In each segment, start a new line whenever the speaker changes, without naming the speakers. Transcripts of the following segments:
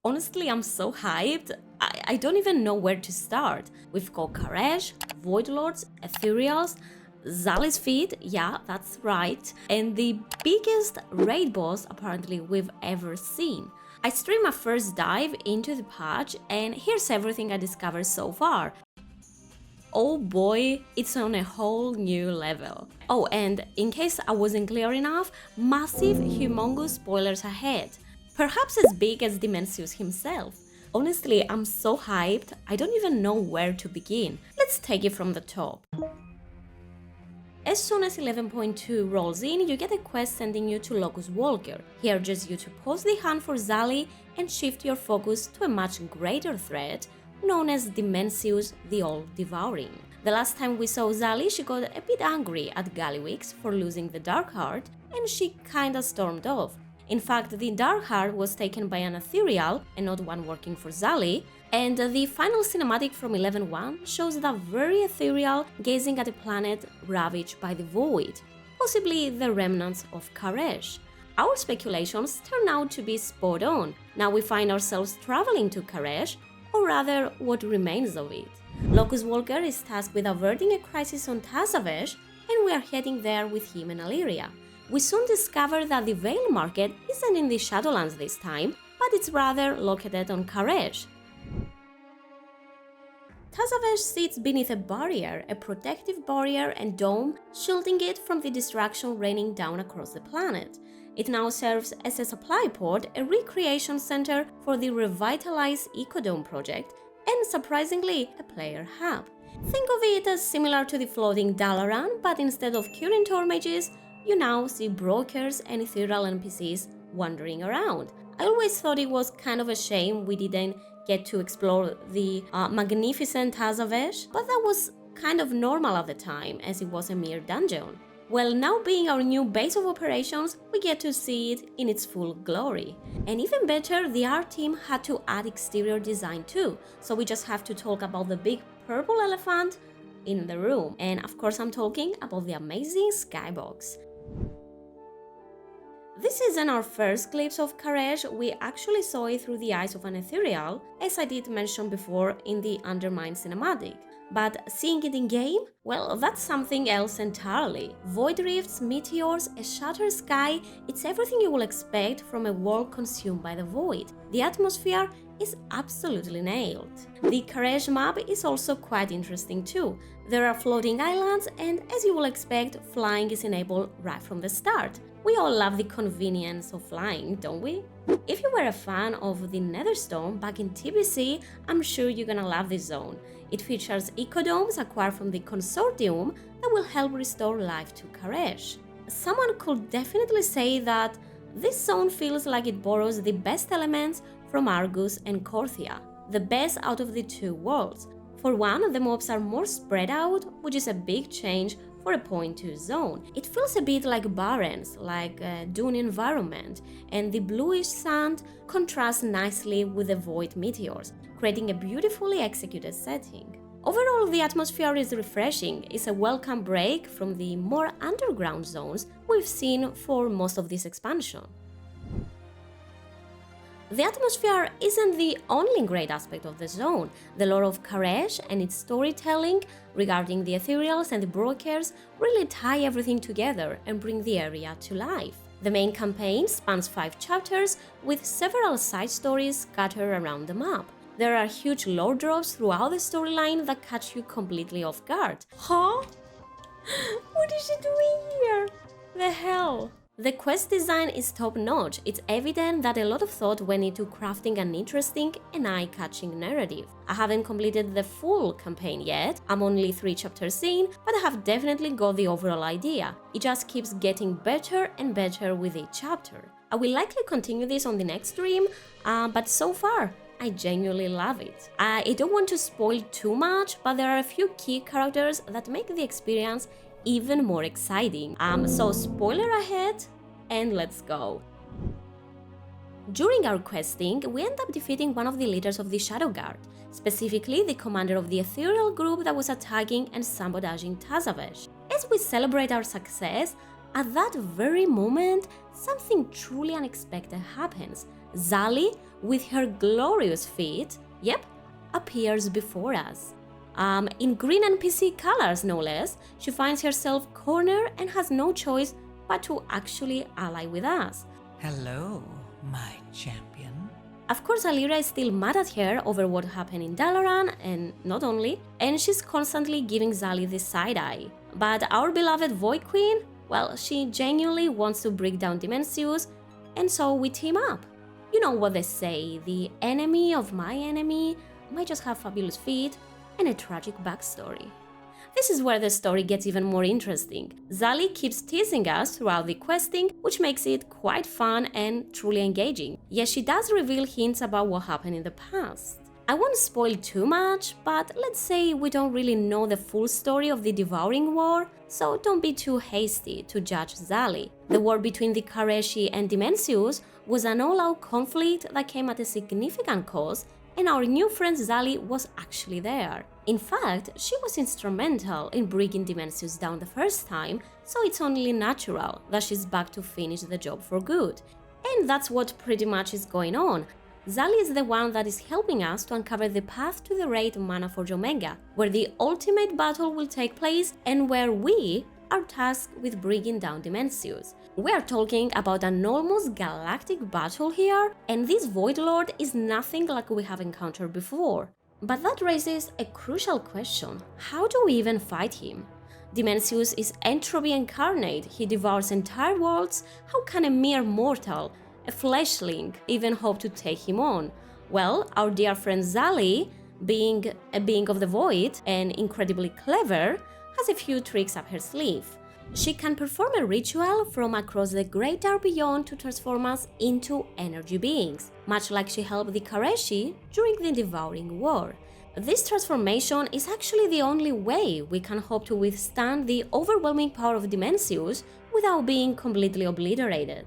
Honestly, I'm so hyped. I don't even know where to start. We've got Karesh, Voidlords, Ethereals, Zali's Feet, yeah, that's right, and the biggest raid boss apparently we've ever seen. I streamed my first dive into the patch, and here's everything I discovered so far. Oh boy, it's on a whole new level. Oh, and in case I wasn't clear enough, massive, humongous spoilers ahead. Perhaps as big as Dimensius himself. Honestly, I'm so hyped, I don't even know where to begin. Let's take it from the top. As soon as 11.2 rolls in, you get a quest sending you to Locus Walker. He urges you to pause the hunt for Zali and shift your focus to a much greater threat, known as Dimensius the All-Devouring. The last time we saw Zali, she got a bit angry at Gallywix for losing the Dark Heart, and she kinda stormed off. In fact, the Dark Heart was taken by an Ethereal and not one working for Zali, and the final cinematic from 11.1 shows the very Ethereal gazing at a planet ravaged by the Void, possibly the remnants of Karesh. Our speculations turn out to be spot on. Now we find ourselves traveling to Karesh, or rather what remains of it. Locus Walker is tasked with averting a crisis on Tazavesh, and we are heading there with him and Illyria. We soon discover that the Veil Market isn't in the Shadowlands this time, but it's rather located on Karesh. Tazavesh sits beneath a barrier, a protective barrier and dome, shielding it from the destruction raining down across the planet. It now serves as a supply port, a recreation center for the revitalized Ecodome project, and surprisingly, a player hub. Think of it as similar to the floating Dalaran, but instead of current Tor mages, you now see brokers and ethereal NPCs wandering around. I always thought it was kind of a shame we didn't get to explore the magnificent Tazavesh, but that was kind of normal at the time, as it was a mere dungeon. Well, now being our new base of operations, we get to see it in its full glory. And even better, the art team had to add exterior design too, so we just have to talk about the big purple elephant in the room. And of course I'm talking about the amazing skybox. This isn't our first glimpse of Karesh, we actually saw it through the eyes of an Ethereal, as I did mention before in the Undermine cinematic. But seeing it in-game? Well, that's something else entirely. Void rifts, meteors, a shattered sky, it's everything you will expect from a world consumed by the Void. The atmosphere is absolutely nailed. The Karesh map is also quite interesting too. There are floating islands and, as you will expect, flying is enabled right from the start. We all love the convenience of flying, don't we? If you were a fan of the Netherstone back in TBC, I'm sure you're gonna love this zone. It features ecodomes acquired from the Consortium that will help restore life to Karesh. Someone could definitely say that this zone feels like it borrows the best elements from Argus and Korthia, the best out of the two worlds. For one, the mobs are more spread out, which is a big change for a 0.2 zone. It feels a bit like Barrens, like a dune environment, and the bluish sand contrasts nicely with the void meteors, creating a beautifully executed setting. Overall, the atmosphere is refreshing. It's a welcome break from the more underground zones we've seen for most of this expansion. The atmosphere isn't the only great aspect of the zone. The lore of Karesh and its storytelling regarding the Ethereals and the Brokers really tie everything together and bring the area to life. The main campaign spans 5 chapters with several side stories scattered around the map. There are huge lore drops throughout the storyline that catch you completely off guard. Huh? What is she doing here? The hell? The quest design is top-notch. It's evident that a lot of thought went into crafting an interesting and eye-catching narrative. I haven't completed the full campaign yet, I'm only 3 chapters in, but I have definitely got the overall idea. It just keeps getting better and better with each chapter. I will likely continue this on the next stream, but so far, I genuinely love it. I don't want to spoil too much, but there are a few key characters that make the experience even more exciting. So spoiler ahead, and let's go. During our questing, we end up defeating one of the leaders of the Shadow Guard, specifically the commander of the ethereal group that was attacking and sabotaging Tazavesh. As we celebrate our success, at that very moment, something truly unexpected happens. Zali, with her glorious feet, yep, appears before us. In green NPC colors, no less, she finds herself cornered and has no choice but to actually ally with us.
Hello, my champion.
Of course, Alira is still mad at her over what happened in Dalaran, and not only, and she's constantly giving Zali the side-eye. But our beloved Void Queen, well, she genuinely wants to break down Dimensius, and so we team up. You know what they say, the enemy of my enemy might just have fabulous feet and a tragic backstory. This is where the story gets even more interesting. Zali keeps teasing us throughout the questing, which makes it quite fun and truly engaging. Yes, she does reveal hints about what happened in the past. I won't spoil too much, but let's say we don't really know the full story of the Devouring War, so don't be too hasty to judge Zali. The war between the Kareshi and Dimensius was an all-out conflict that came at a significant cost, and our new friend Zali was actually there. In fact, she was instrumental in bringing Dimensius down the first time, so it's only natural that she's back to finish the job for good. And that's what pretty much is going on. Zali is the one that is helping us to uncover the path to the raid Manaforge Omega, where the ultimate battle will take place and where we are tasked with bringing down Dimensius. We are talking about an almost galactic battle here, and this Void Lord is nothing like we have encountered before. But that raises a crucial question: how do we even fight him? Dimensius is entropy incarnate, he devours entire worlds. How can a mere mortal, a fleshling, even hope to take him on? Well, our dear friend Zali, being a being of the void and incredibly clever, has a few tricks up her sleeve. She can perform a ritual from across the great dark beyond to transform us into energy beings, much like she helped the Kareshi during the Devouring War. This transformation is actually the only way we can hope to withstand the overwhelming power of Dimensius without being completely obliterated.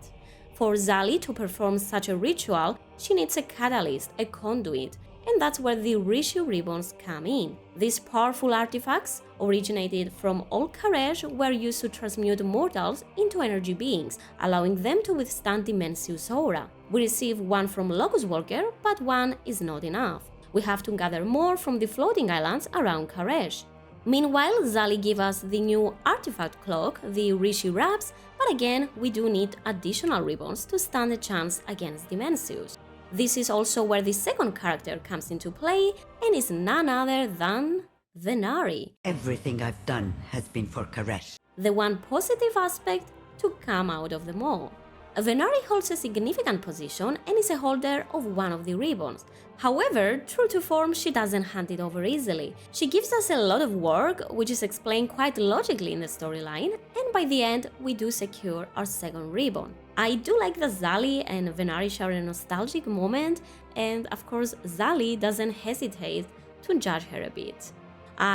For Zali to perform such a ritual, she needs a catalyst, a conduit, and that's where the Rishi ribbons come in. These powerful artifacts, originated from old karesh, were used to transmute mortals into energy beings, allowing them to withstand Dimensius' aura. We receive one from Locust Walker, but one is not enough. We have to gather more from the floating islands around Karesh. Meanwhile, Zali gives us the new artifact cloak, the Rishi wraps, but again, we do need additional ribbons to stand a chance against Dimensius. This is also where the second character comes into play, and is none other than Venari.
Everything I've done has been for Karesh.
The one positive aspect to come out of them all. Venari holds a significant position and is a holder of one of the ribbons. However, true to form, she doesn't hand it over easily. She gives us a lot of work, which is explained quite logically in the storyline, and by the end, we do secure our second ribbon. I do like that Zali and Venari share a nostalgic moment, and of course, Zali doesn't hesitate to judge her a bit.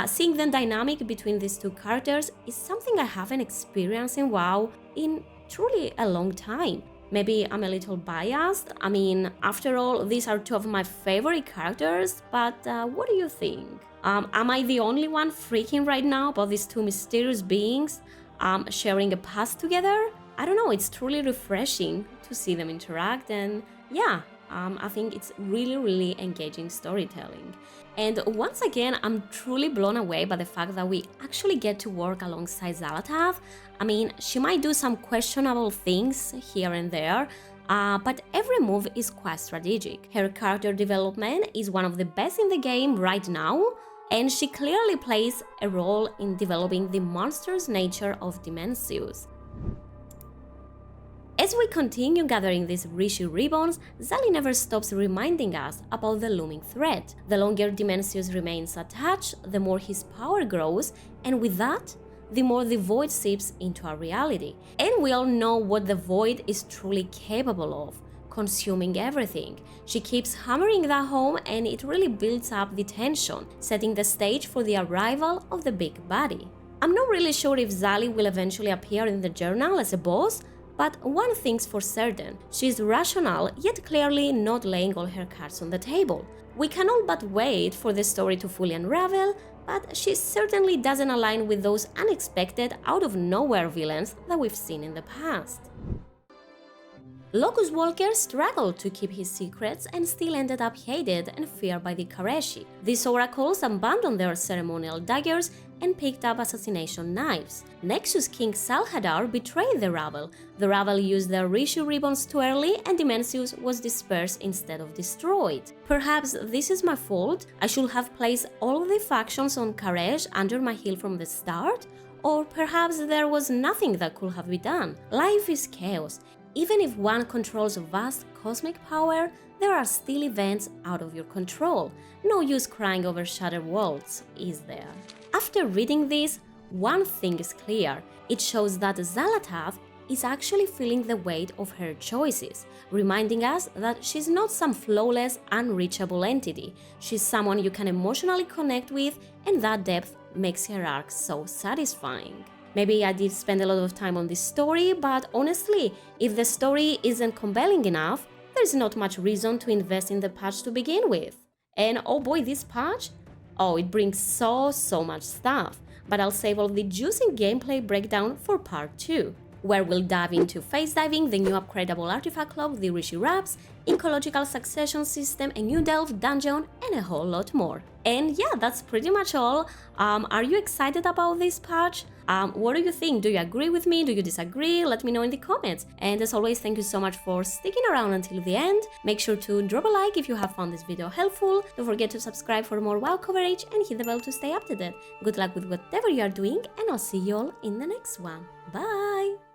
Seeing the dynamic between these two characters is something I haven't experienced in WoW in truly a long time. Maybe I'm a little biased. I mean, after all, these are two of my favorite characters, but what do you think? Am I the only one freaking right now about these two mysterious beings sharing a past together? I don't know, it's truly refreshing to see them interact, and yeah, I think it's really engaging storytelling. And once again, I'm truly blown away by the fact that we actually get to work alongside Xal'atath. I mean, she might do some questionable things here and there, but every move is quite strategic. Her character development is one of the best in the game right now, and she clearly plays a role in developing the monstrous nature of Dimensius. As we continue gathering these Rishi ribbons, Zali never stops reminding us about the looming threat. The longer Dimensius remains attached, the more his power grows, and with that, the more the void seeps into our reality. And we all know what the void is truly capable of: consuming everything. She keeps hammering that home, and it really builds up the tension, setting the stage for the arrival of the big Baddy. I'm not really sure if Zali will eventually appear in the journal as a boss, but one thing's for certain, she's rational, yet clearly not laying all her cards on the table. We can all but wait for the story to fully unravel, but she certainly doesn't align with those unexpected, out-of-nowhere villains that we've seen in the past. Locust Walker struggled to keep his secrets and still ended up hated and feared by the Kareshi. These oracles abandoned their ceremonial daggers and picked up assassination knives. Nexus King Salhadar betrayed the rabble. The rabble used their Rishu ribbons too early and Dimensius was dispersed instead of destroyed. Perhaps this is my fault? I should have placed all of the factions on Karesh under my heel from the start? Or perhaps there was nothing that could have been done. Life is chaos. Even if one controls vast cosmic power, there are still events out of your control. No use crying over shattered worlds, is there? After reading this, one thing is clear. It shows that Xal'atath is actually feeling the weight of her choices, reminding us that she's not some flawless, unreachable entity. She's someone you can emotionally connect with, and that depth makes her arc so satisfying. Maybe I did spend a lot of time on this story, but honestly, if the story isn't compelling enough, there's not much reason to invest in the patch to begin with. And oh boy, this patch? Oh, it brings so much stuff, but I'll save all the juicy gameplay breakdown for part 2, where we'll dive into phase diving, the new upgradable artifact clock, the Rishi wraps, ecological succession system, a new delve dungeon, and a whole lot more. And yeah, that's pretty much all. Are you excited about this patch? What do you think? Do you agree with me? Do you disagree? Let me know in the comments. And as always, thank you so much for sticking around until the end. Make sure to drop a like if you have found this video helpful. Don't forget to subscribe for more WoW coverage and hit the bell to stay up to date. Good luck with whatever you are doing, and I'll see you all in the next one. Bye!